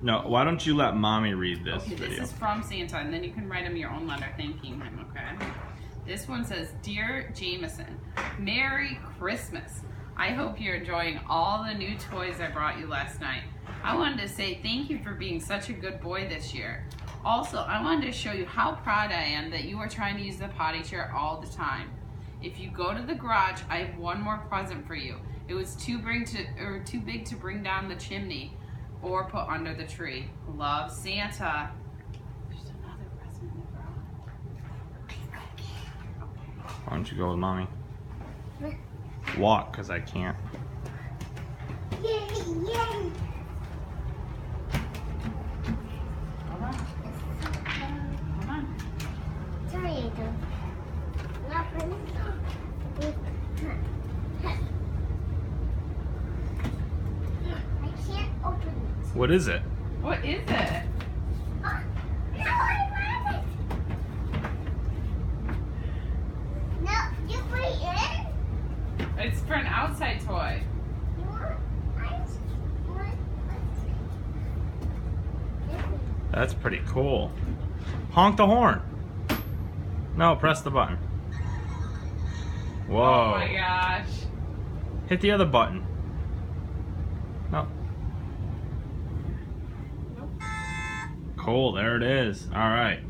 No, why don't you let Mommy read this video? This is from Santa, and then you can write him your own letter thanking him, okay? This one says, Dear Jameson, Merry Christmas. I hope you're enjoying all the new toys I brought you last night. I wanted to say thank you for being such a good boy this year. Also, I wanted to show you how proud I am that you are trying to use the potty chair all the time. If you go to the garage, I have one more present for you. It was too big to bring down the chimney or put under the tree. Love, Santa. There's another present in the garage. Why don't you go with Mommy? Walk, because I can't. Yay, yay. Hold on. Hold on. Sorry, I don't. I can't open it. What is it? What is it? No, I love it. No, you put it in? It's for an outside toy. You want ice? That's pretty cool. Honk the horn. No, press the button. Whoa. Oh my gosh. Hit the other button. No. Cool, there it is. All right.